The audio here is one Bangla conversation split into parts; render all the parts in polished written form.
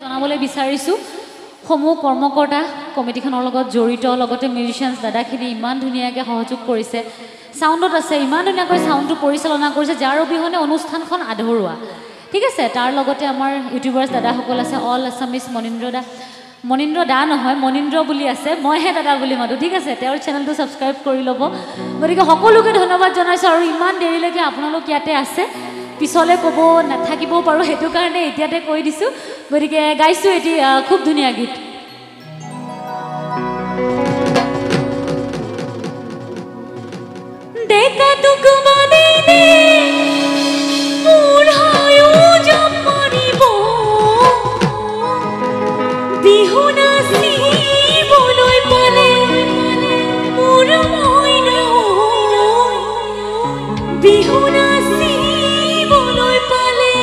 জনাবলৈ বিচাৰিছোঁ সমূহ কৰ্মকৰ্তা কমিটিখনৰ লগত জড়িত লগতে মিউজিচিয়ানছ দাদাখিনি ইমান ধুনীয়াকৈ সহযোগ কৰিছে সাউণ্ডত আছে ইমান ধুনীয়াকৈ সাউণ্ডটো পৰিচালনা কৰিছে যাৰ অবিহনে অনুষ্ঠানখন আধৰুৱা ঠিক আছে তাৰ লগতে আমাৰ ইউটিউবাৰ্ছ দাদাসকল আছে অল আছামিজ মনিন্দ্ৰ দা নহয় মনিন্দ্ৰ বুলি আছে মইহে দাদা বুলি মাতো ঠিক আছে তেওঁৰ চেনেলটো ছাবস্ক্ৰাইব কৰি ল'ব গতিকে সকলোকে ধন্যবাদ জনাইছোঁ আৰু ইমান দেৰিলৈকে আপোনালোক ইয়াতে আছে পিছলৈ ক'ব নাথাকিবও পাৰোঁ সেইটো কাৰণে এতিয়াতে কৈ দিছোঁ গতিকে গাইছোঁ এটি খুব ধুনীয়া গীত দেখা তোক বাদিনে মোৰ হায়ো জমাৰিব বিহু নাচিবলৈ পালে মোৰ মইনা বিহু নাচিবলৈ পালে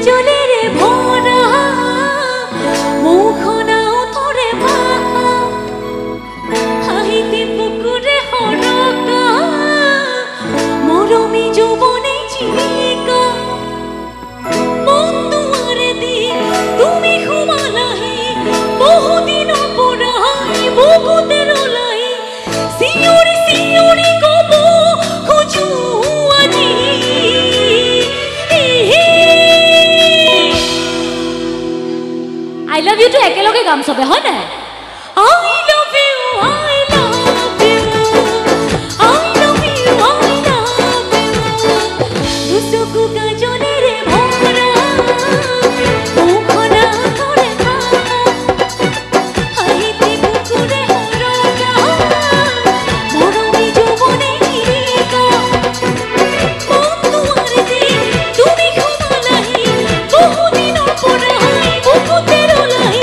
কাজলেৰে ভৰা মুখনাও তৰে ভাষা হাঁহিতে বুকুৰে সৰকা মৰমী যৌৱনে চিলিকা মন দুৱাৰে দি তুমি সোমালাহি বহুদিনৰ পৰা বুকুতে ৰলাই চিঞৰি চিঞৰি ক'ব খোজো আজি I love you to একেলগে গাম সবে হয় না I love you I love you I love you I love you দুচকু কাজলেৰে ভৰা মুখনা তৰে ভাষা হাঁহিতে বুকুৰে সৰকা মৰমী যৌৱনে চিলিকা মন দুৱাৰে দি তুমি সোমালাহি বহুদিনৰ পৰা বুকুতে ৰলাই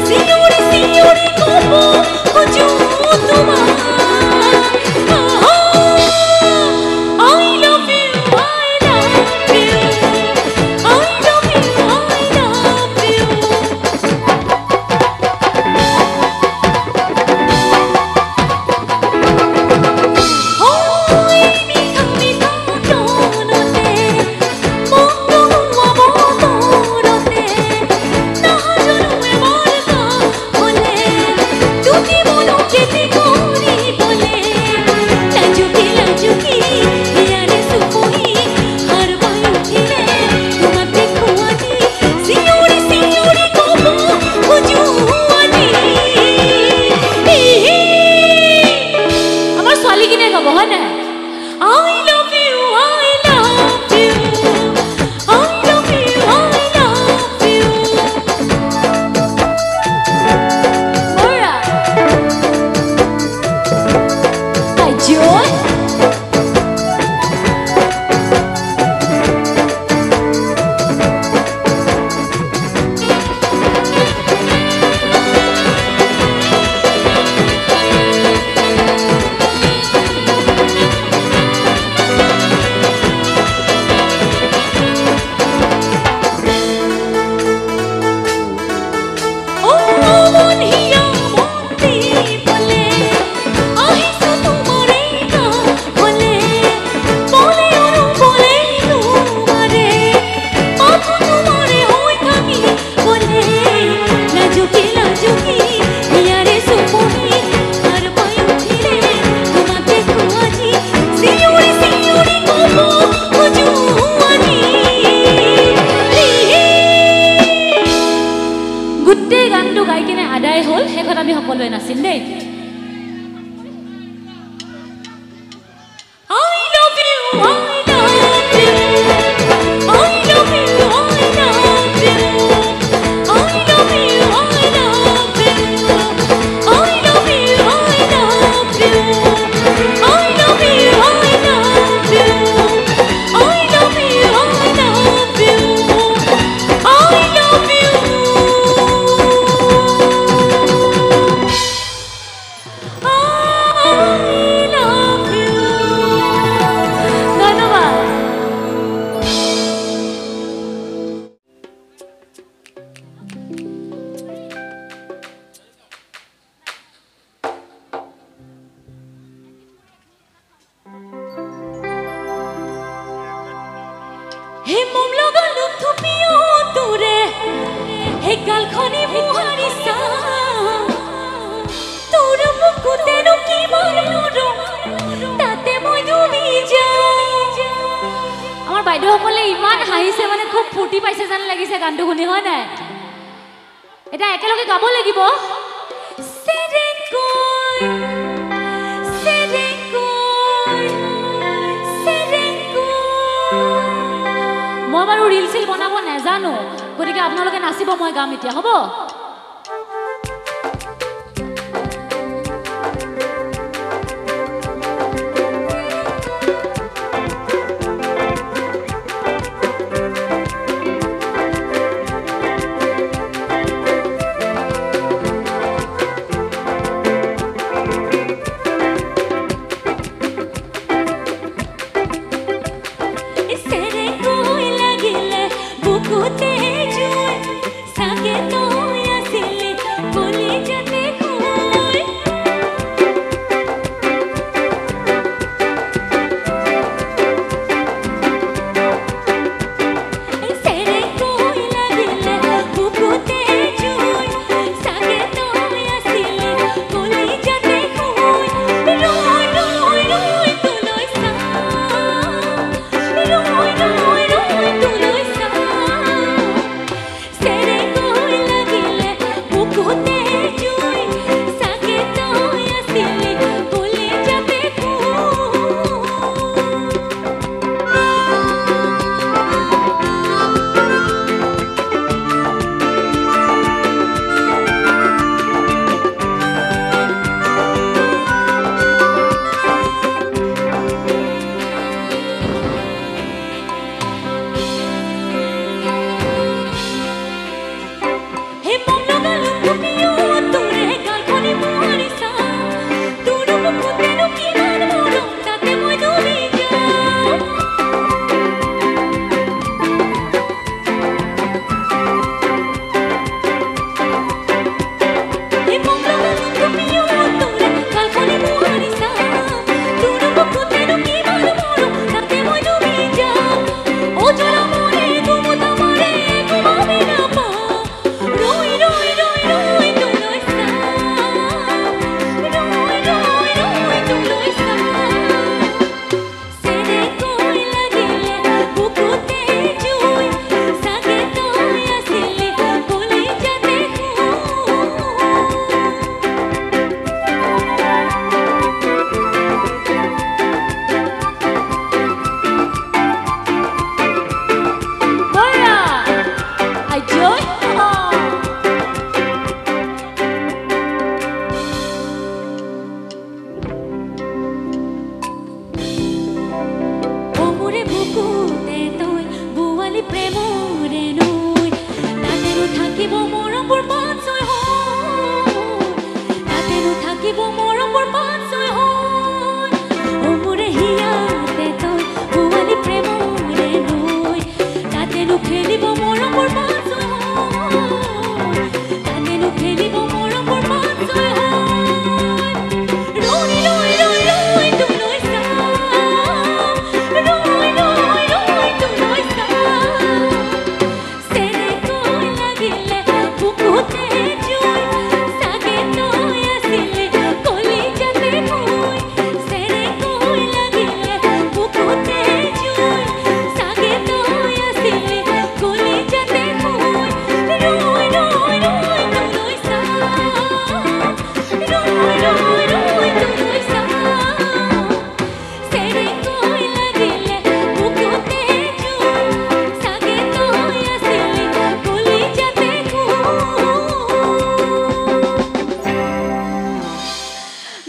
চিঞৰি চিঞৰি ক'ব খোজো তোমাক I love you I love you I love you I love you Hoy মিঠা মিঠা গানতে মনটো হোৱা বতৰতে নাজানো এবাৰ কা হ'লে তুমি মনো কেতি কৰিবলে লাজুকি লাজুকি হিয়াৰে চুপহি হাৰ পাই উঠিলে তোমাক দেখো আজি চিঞৰি চিঞৰি ক'ব খোজো আজি আমাৰ ছোৱালীখিনিয়ে গাব হয় নাই I love you I love you I love you I love you Ora Kajoy মন হিয়া মন্দি বলে আহিছো তোমাৰে হ'লে বলে আৰু বলে তোমাৰে মাথো তোমাৰে হৈ থাকি বলে লাজুকি লাজুকি হিয়াৰে চুপহি হাৰ পাই উঠিলে তোমাক দেখো আজি চিঞৰি চিঞৰি ক'ব খোজো আজি গোটেই গানটো গাই কিনে আদায় হ'ল শেষত আমি সকলোৱে নাচিম দেই I love you I love you I love you I love you I love you I love you I love you I love you I love you I love you I love you I love you I love you ধন্যবাদ হে মম লগা লোক থুপিও তোৰে হে গালখনি মুহাৰি চা তোৰ বুকুতেনো কিমান মৰম তাতে মই ডুবি যাওঁ আমাৰ বাইদেউসকলে ইমান হাঁহিছে মানে খুব ফূৰ্তি পাইছে যেন লাগিছে গানটো শুনি হয় নাই এটা একেলগে গাব লাগিব সেৰেংকৈ সেৰেংকৈ সেৰেংকৈ মই বাৰু ৰিল চিল বনাব নাজানো গতিকে আপোনালোকে নাচিব মই গাম এতিয়া হ'ব Good day. থাকিব মৰমৰ পাছৈ হৈ ও মোৰে হিয়াতে তই পুৱালি প্ৰেমৰে নৈ তাতেনো খেলিব মৰমৰ পাছৈ হৈ তাতেনো খেলিব মৰমৰ পাছৈ হৈ ৰৈ ৰৈ ৰৈ ৰৈ তোলৈ চাম ৰৈ ৰৈ ৰৈ তোলৈ চাম চেৰেকৈ লাগিলে বুকুতে জুই চাগে তই আছিলে কলিজাতে মই চেৰেকৈ লাগিলে বুকুতে জুই চাগে তই আছিলে কলিজাতে মই ৰৈ ৰৈ ৰৈ তোলৈ চাম ৰৈ ৰৈ ৰৈ তোলৈ চাম চেৰেকৈ লাগিলে বুকুতে জুই চাগে তই আছিলে কলিজাতে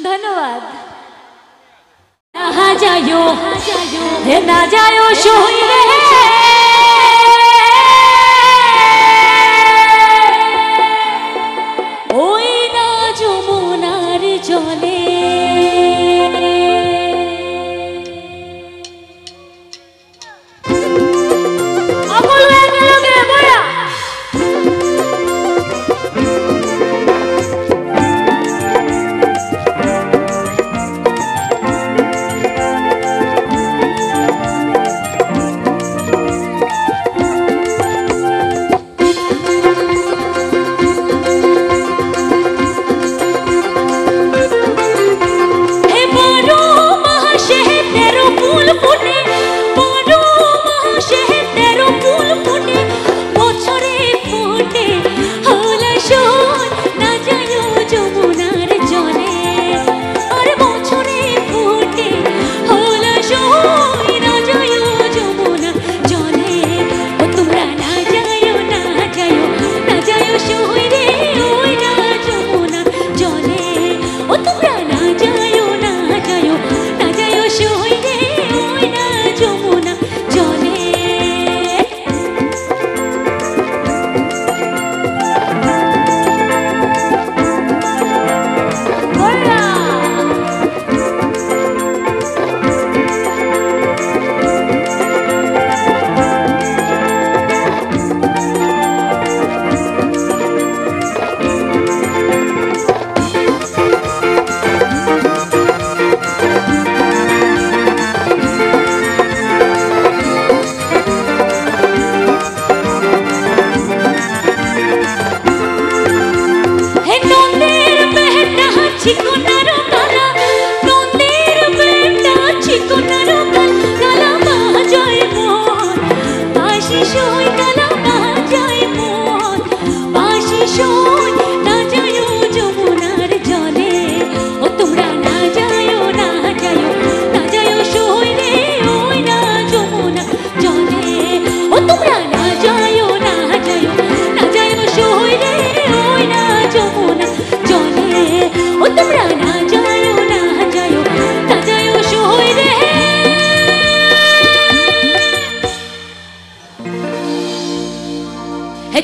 ধন্যবাদ না যায়ো হে না যায়ো শহীদে ওই না যমুনার জলে সকলো একেলগে বলা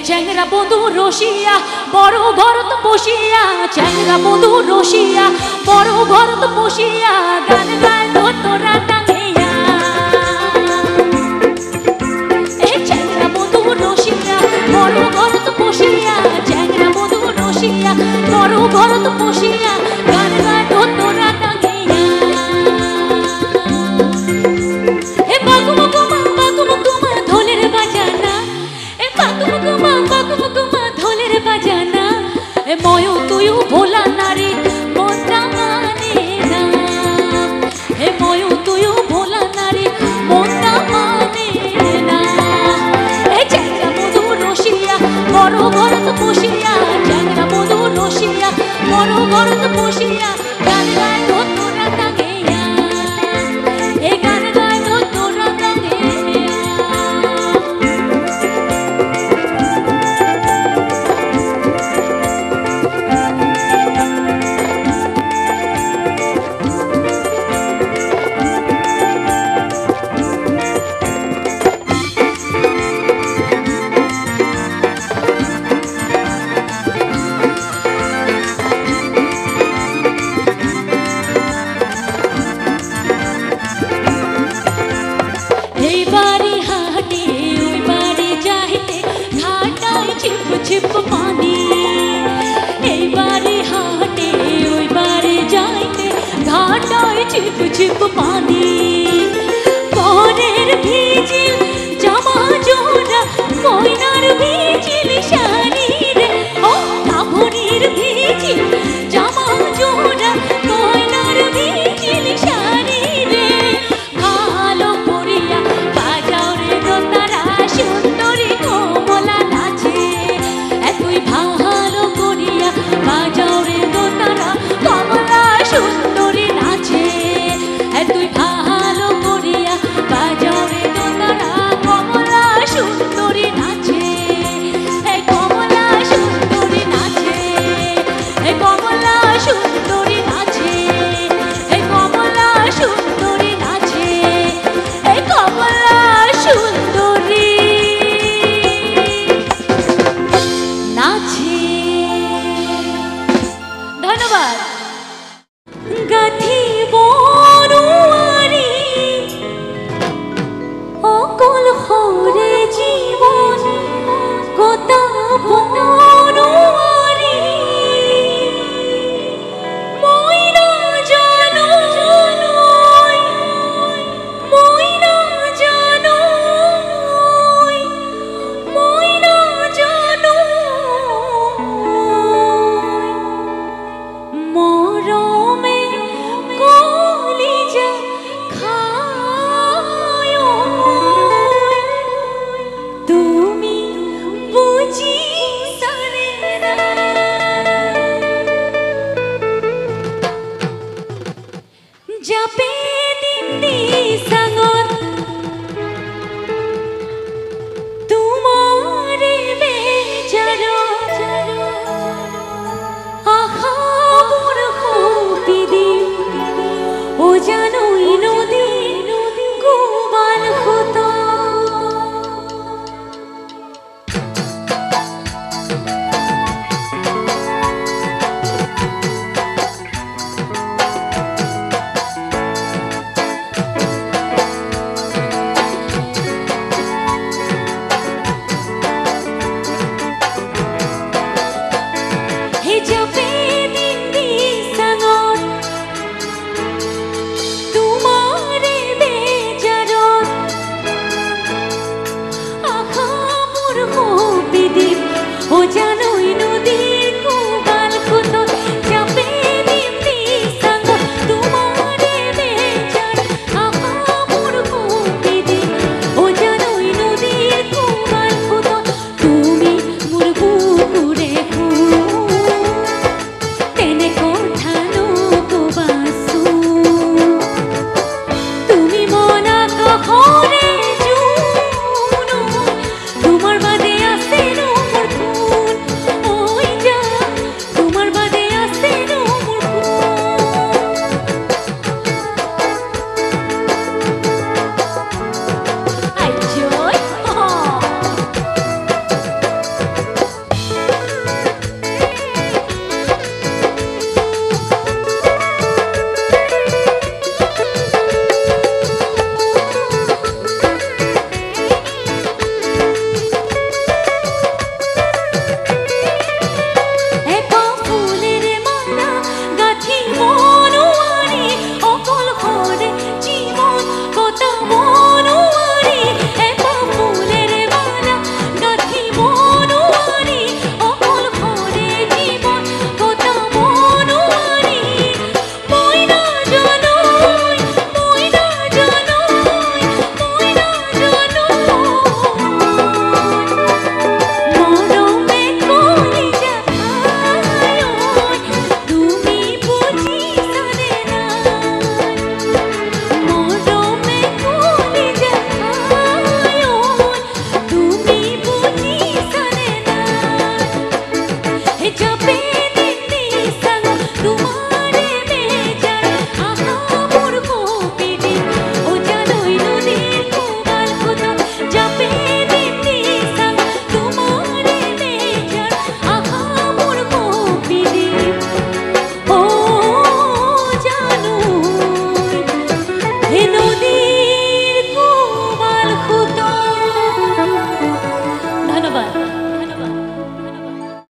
চ্যাংরা বন্ধু রসিয়া বড় ঘরত বসিয়া চ্যাংরা বন্ধু রসিয়া বড় ঘরত বসিয়া গান গায় তোরা টাঙ্গিয়া এই চ্যাংরা বন্ধু রসিয়া বড় ঘরত বসিয়া চ্যাংরা বন্ধু রসিয়া বড় ঘরত বসিয়া গান গায় তোরা টাঙ্গিয়া এ বাগুমা ধনের বাজানা এ বাগুমা ধনের বাজানা এ ময়ূ তুইও ভোলা নারী মনটা মানে না এ ময়ূ তুইও ভোলা নারী মনটা মানে না এ চ্যাংরা মধু রসিয়া বড় ঘরত বসিয়া চ্যাংরা মধু রসিয়া বড় ঘরত বসিয়া গান গায় তোরা টাঙ্গিয়া এ গান গায় তোরা টাঙ্গিয়া चिप चिप पानी